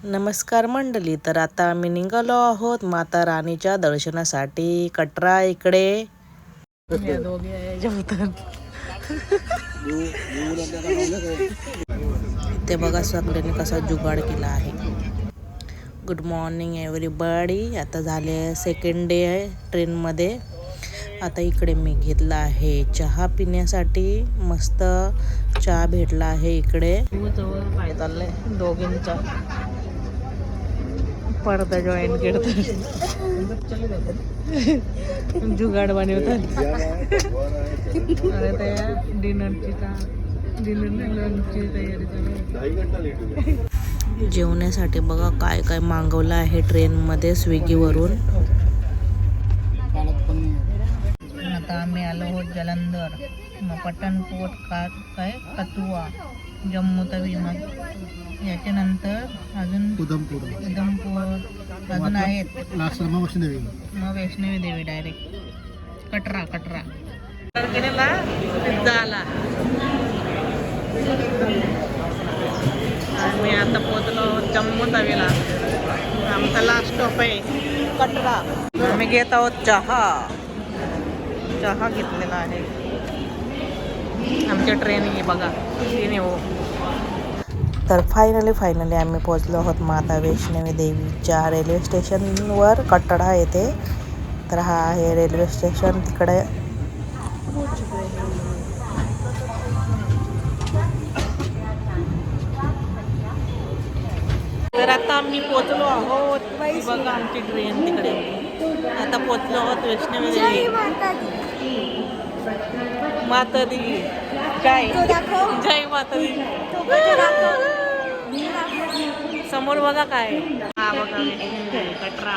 नमस्कार मंडळी. तर आता आम्ही निघालो आहोत माता राणीच्या दर्शनासाठी. कटरा इकडे इथे बघा सगळ्यांनी कसा जुगाड केला आहे. Good morning everybody. आता झाले सेकंड डे आहे ट्रेनमध्ये. आता इकडे मी घेतला आहे चहा पिण्यासाठी. मस्त चहा भेटला आहे इकडे. काय चाललंय दोघींचा पडदा जॉईन करतात, जुगाड बनवतात. अरे त्या डिनरची तयारी चालू. जेवण्यासाठी बघा काय काय मागवलं आहे ट्रेनमध्ये स्विगीवरून. आता आम्ही आलो आहोत जलंधर, मग पठाणकोट, काय कथुआ, जम्मू तवी, मग याच्यानंतर अजून उधमपूर अजून आहेत. मग वैष्णवी देवी डायरेक्ट कटरा. कटराला पिझ्झा आला. आम्ही आता पोहोचलो जम्मू तवीला. आमचा लास्ट स्टॉप आहे कटरा. आम्ही घेत आहोत चहा घेतलेला आहे. आमच्या ट्रेन ही बघा तिने हो. तर फायनली आम्ही पोहोचलो आहोत माता वैष्णवी देवीच्या रेल्वे स्टेशनवर कटरा येथे. तर हा आहे रेल्वे स्टेशन तिकडे. तर आता आम्ही पोहोचलो आहोत. बघा आमची ट्रेन तिकडे. आता पोहोचलो आहोत वैष्णवी देवी. माता दी जय माता दी. समोर बघा काय. हा बघा कटरा.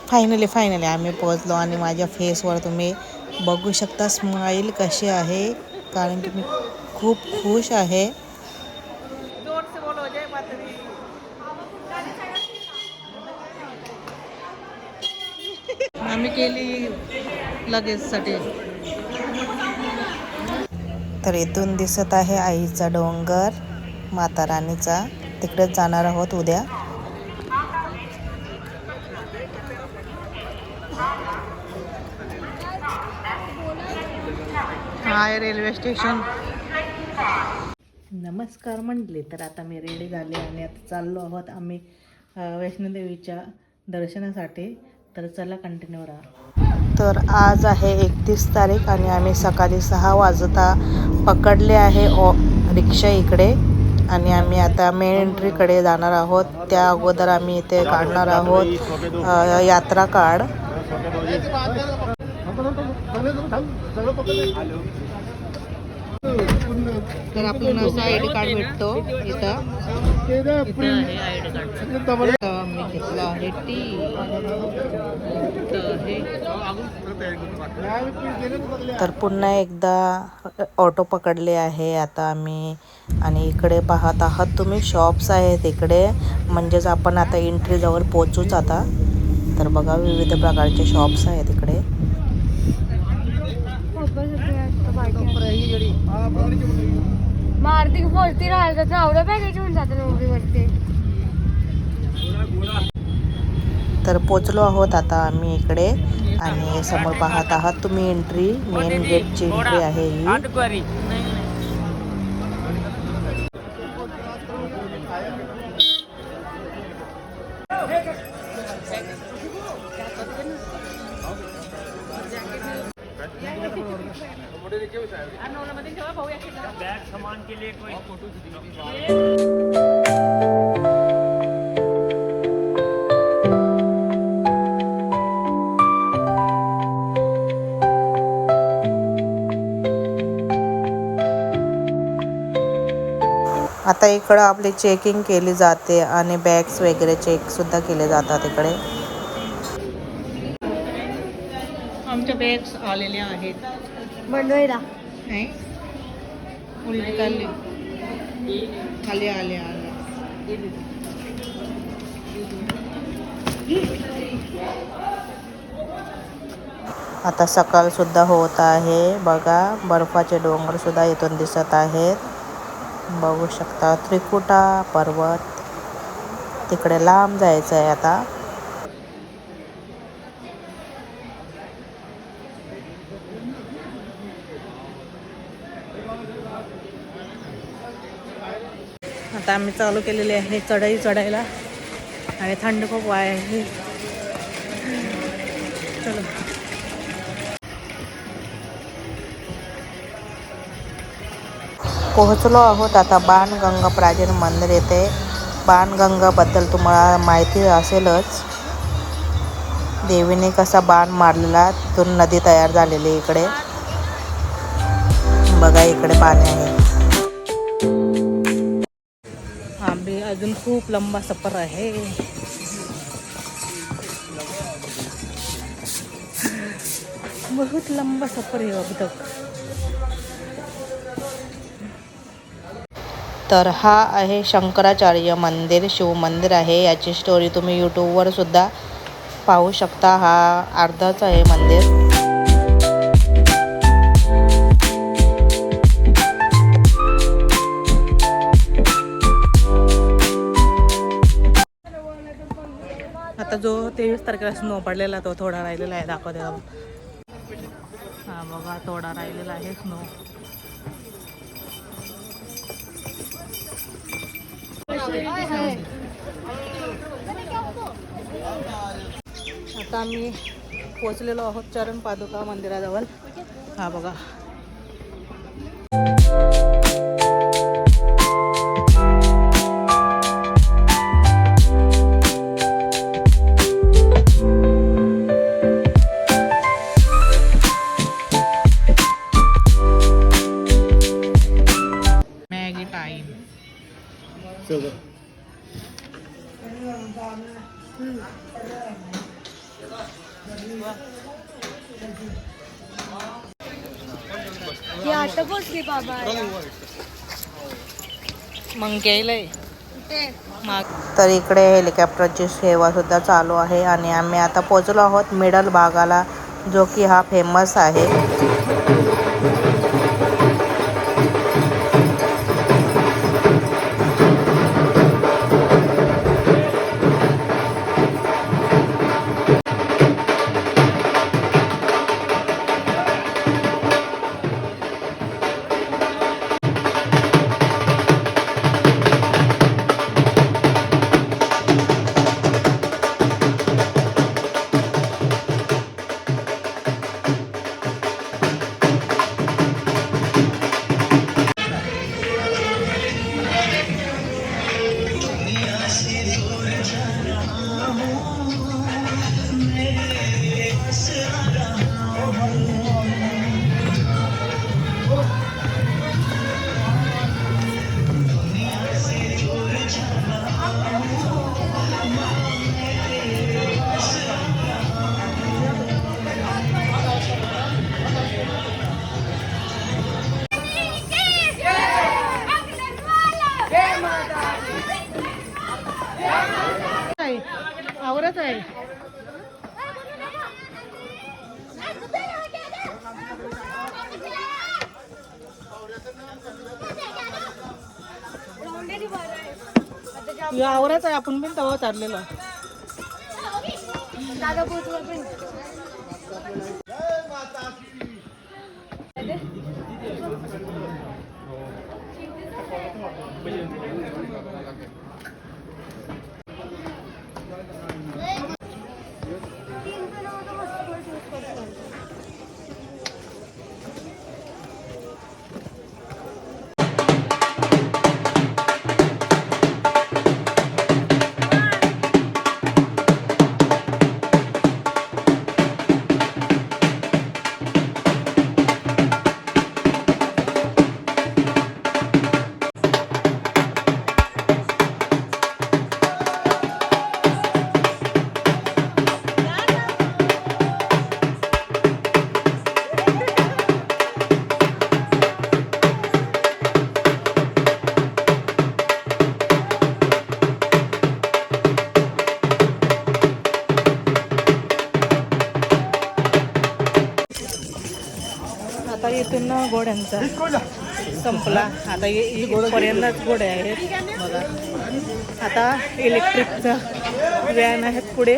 फायनली आम्ही पोहोचलो आणि माझ्या फेसवर तुम्ही बघू शकता स्माईल कशी आहे, कारण की मी खूप खुश आहे. आम्ही केली लगेचसाठी. तर इथून दिसत आहे आईचा डोंगर माता राणीचा. तिकडेच जाणार आहोत उद्या. हाय रेल्वे स्टेशन. नमस्कार म्हटले. तर आता मी रेडी झाले आणि आता चाललो आहोत आम्ही वैष्णोदेवीच्या दर्शनासाठी. तर चला कंटिन्यू राहा. तर आज आहे 31 तारीख आणि आम्ही सकाळी 6 वाजता पकडले आहे रिक्षा इकडे. आणि आम्ही आता मेन एंट्रीकडे जाणार आहोत. त्या अगोदर आम्ही इथे काढणार आहोत यात्रा कार्ड. तर आपल्याला असं आय डी कार्ड भेटतो इथं. आहे आय डी कार्ड. मी घेतला आहे तर पुन्हा एकदा ऑटो पकडले आहे आता आम्ही. आणि इकडे पाहत आहात तुम्ही शॉप्स आहेत इकडे. म्हणजेच आपण आता एंट्री जवळ पोहोचूच आता. तर बघा विविध प्रकारचे शॉप्स आहेत इकडे. तर पोचलो आहोत आता आम्ही इकडे. आणि समोर पाहत आहात तुम्ही एंट्री, मेन गेटची एंट्री आहे ही. आता इकडं आपली चेकिंग केली जाते आणि बॅग्स वगैरे चेक सुद्धा केले जातात इकडे. आमच्या बॅग्स आलेल्या आहेत मंडळीला. उलटी खाली आले. आता सकाळ सुद्धा होत आहे. बघा बर्फाचे डोंगर सुद्धा इथून दिसत आहेत. बघू शकता त्रिकुटा पर्वत. तिकडे लांब जायचं आहे आता. आता आम्ही चालू केलेली आहे चढाई चढायला आणि थंड खूप आहे. चलो पोहोचलो आहोत आता बाणगंगा प्राचीन मंदिर येते. बाणगंगाबद्दल तुम्हाला माहिती असेलच. देवीने कसा बाण मारलेला तिथून नदी तयार झालेली. इकडे बघा इकडे पाणी आहे. आम्ही अजून खूप लंबा सफर आहे. बहुत लंबा सफर है अभी तक. तर हा आहे शंकराचार्य मंदिर, शिव मंदिर आहे. याची स्टोरी तुम्ही यूट्यूबवर सुद्धा पाहू शकता. हा अर्धाच आहे मंदिर. आता जो 23 तारखेला स्नो पडलेला तो थोडा राहिलेला आहे. दाखवते. हा बघा थोडा राहिलेला आहे स्नो. आता आम्ही पोचलेलो आहोत चरण पादुका मंदिराजवळ. हा बघा मॅगी टाईम. मग गेलंय. तर इकडे हेलिकॉप्टरची सेवा सुद्धा चालू आहे आणि आम्ही आता पोहोचलो आहोत मिडल भागाला, जो की हा फेमस आहे. आवरत आहे. आवरच आहे. आपण पण तवा चाललेलो. आता इथून घोड्यांचा संपला. आता इथपर्यंतच घोडे आहेत बघा. आता इलेक्ट्रिकचं व्हॅन आहेत पुढे,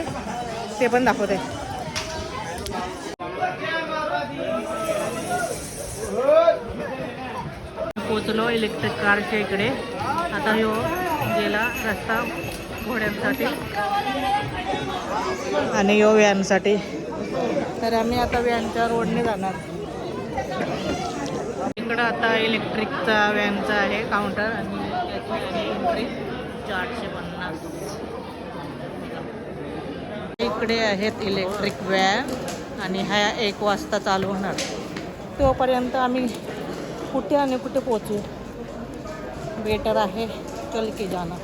ते पण दाखवते. पोचलो इलेक्ट्रिक कारच्या इकडे. आता ह्यो गेला रस्ता घोड्यांसाठी आणि ह्यो व्हॅनसाठी. तर आम्ही आता व्हॅनच्या रोडने जाणार. इकडं आता इलेक्ट्रिकचा व्हॅनचा आहे काउंटर आणि त्याची एंट्री 450. इकडे आहेत इलेक्ट्रिक व्हॅन आणि ह्या 1 वाजता चालू होणार. तोपर्यंत आम्ही कुठे आणि कुठे पोहोचू. बेटर आहे चल के जाना.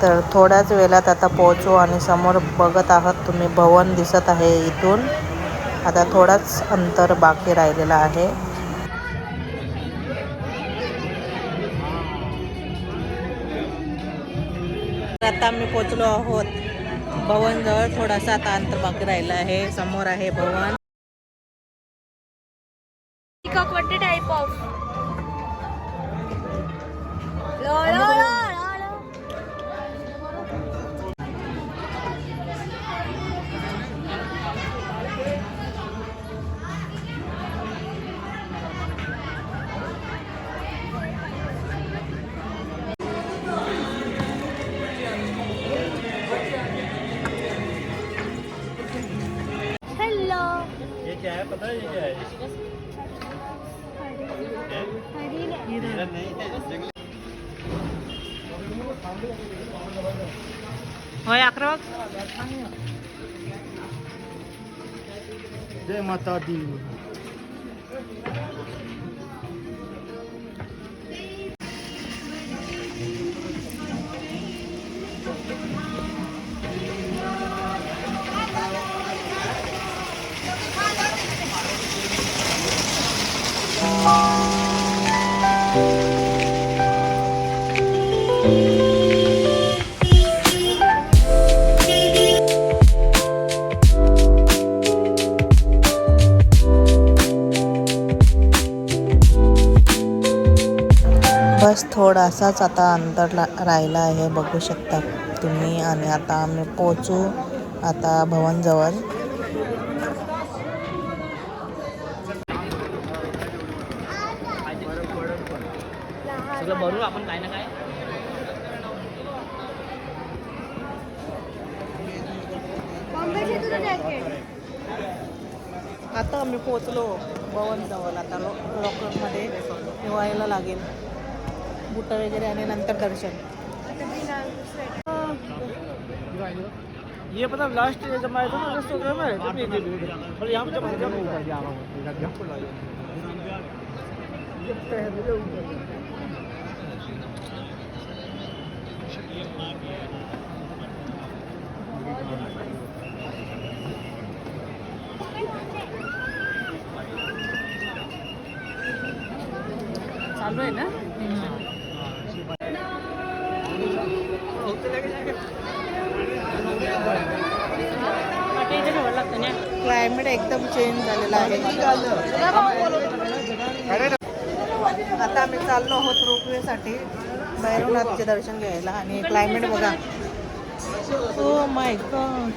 तर थोड्याच वेळात आता पोहोचू आणि समोर बघत आहात तुम्ही भवन दिसत आहे इथून. आता थोडाच अंतर बाकी राहिलेला आहे. आता आम्ही पोहोचलो आहोत भवन जवळ. थोडासा आता अंतर बाकी राहिला आहे. समोर आहे भवन. टाइप ऑफ ये क्या है पता है ये क्या है? हिरन नहीं है जंगली. होय 11 जय माता दी. बस थोडासाच आता अंतर राहिला आहे बघू शकता तुम्ही. आणि आता आम्ही पोहोचू आता भवनजवळ. सगळं भरू आपण काय ना काय. आता आम्ही पोहोचलो भवनजवळ. आता लॉकरमध्ये ठेवायला लागेल बुट वगैरे आणि नंतर दर्शन. ये पता लास्ट जब मैं था ना अगस्त वगैरह में तब ये थी. और यहाँ पे जब ऊपर जा रहा हूँ चालू आहे ना. क्लायमेट एकदम चेंज झालेला आहे. आता आम्ही चाललो आहोत रोपवेसाठी भैरवनाथचे दर्शन घ्यायला. आणि क्लायमेट बघा. Oh my God.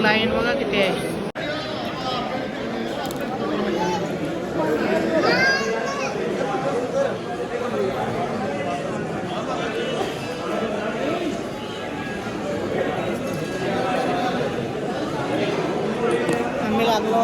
लाईन बघा किती आहे. आम्ही लागलो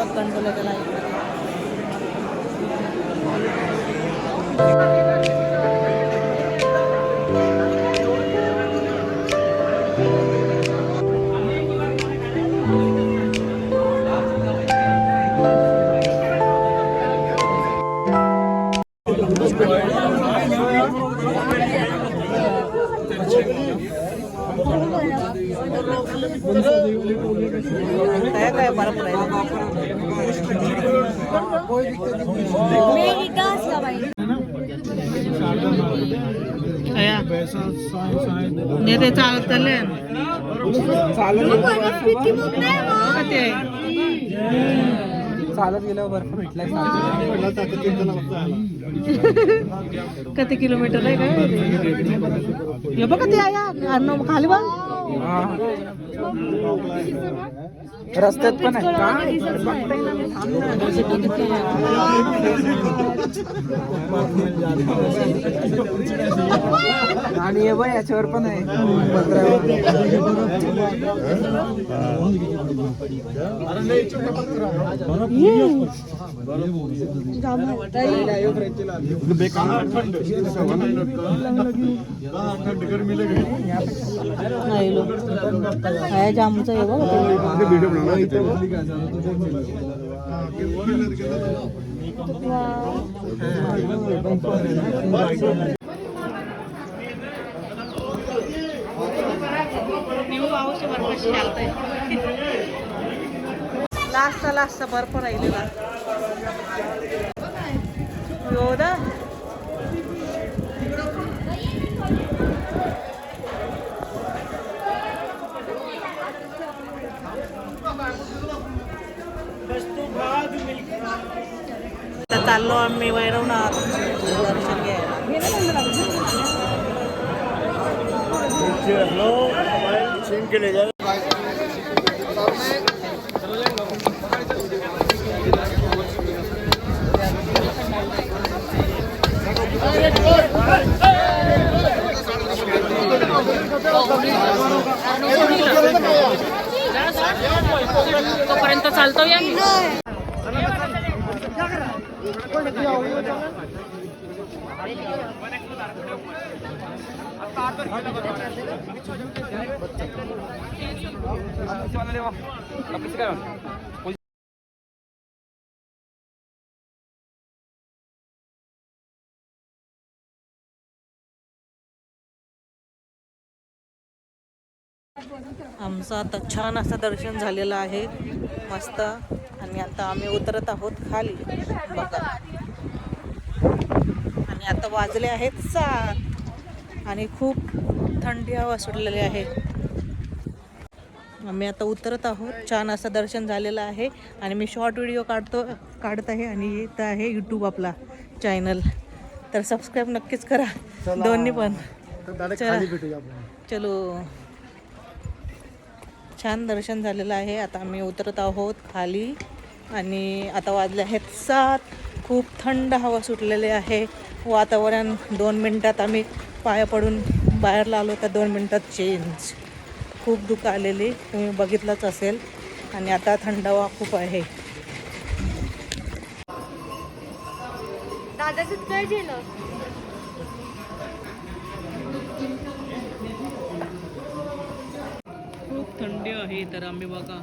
नाही ते चालत चालले चालत गेल्यावर बर्फ भेटलाय किती किलोमीटर आहे काय हे बघा ते आया खाली बघ रस्त्यात पण आहे आणि हे बघ याच्यावर पण आहे जामचं आहे बघ लास्ट बर्फ राहिलेला योदा चाललो आम्ही वैरवनाथ दर्शन घ्यायला तोपर्यंत चालतो या आमचं आता छान असं दर्शन झालेलं आहे मस्त आणि आता आम्ही उतरत आहोत खाली बघा आणि आता वाजले आहेत 7 आणि खूप थंडी हवा सुटलेली आहे आम्ही आता उतरत आहोत छान असं दर्शन झालेलं आहे आणि मी शॉर्ट व्हिडिओ काढत आहे आणि इथं आहे यूट्यूब आपला चॅनल तर सबस्क्राईब नक्कीच करा दोन्ही पण चलो छान दर्शन झालेलं आहे आता आम्ही उतरत आहोत खाली आणि आता वाजले आहेत 7 खूप थंड हवा सुटलेली आहे वातावरण 2 मिनटात आम्ही पाया पडून बाहेरला आलो तर 2 मिनटात चेंज खूप धूक आलेली तुम्ही बघितलंच असेल आणि आता थंडावा खूप आहे दादाचं काय झालं खूप थंडी आहे तर आम्ही बघा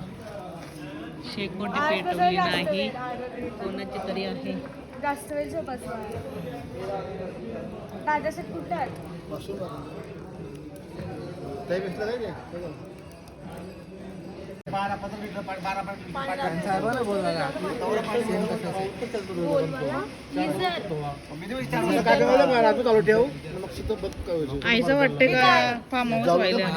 शेकोटी पेटवली नाही कोणाची तरी आहे जास्त वेळ झोपायचं दादाचं कुठं आहे आईचं वाटते का फार्म हाऊस व्हायला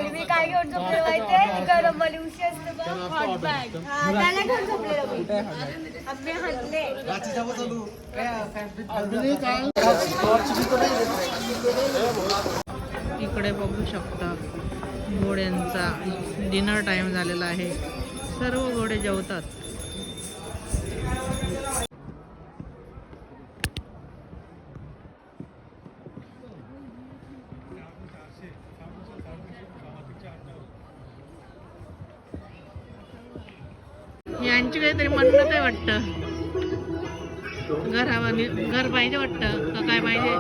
मी काय घेऊन झोपले माहितीये गरम वाली उशी असते बघ हॉट बॅग त्याला घेऊन झोपलेलो आम्ही हाणले इकडे बघू शकता घोड्यांचा डिनर टाइम झालेला आहे सर्व घोडे जेवतात यांची काहीतरी म्हणणं आहे वाटतं घर पाहिजे वाटतं का काय पाहिजे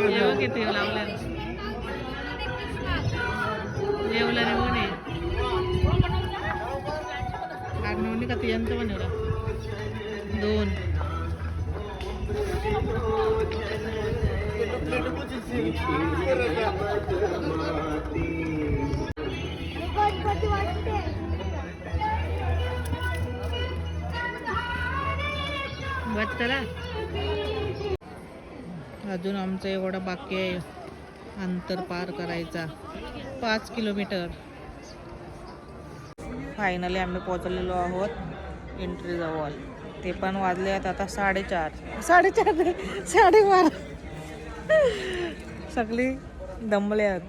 जेव्हा किती लावल्या जेवला रे म्हणे आगमनी का तियांचं बनवलं 2 बस चला. अजून आमचं एवढं बाकी आहे अंतर पार करायचा 5 किलोमीटर. फायनली आम्ही पोहोचलेलो आहोत एंट्री जवळ. ते पण वाजले आहेत आता 4:30. 4:30 सगळी दमले आहेत.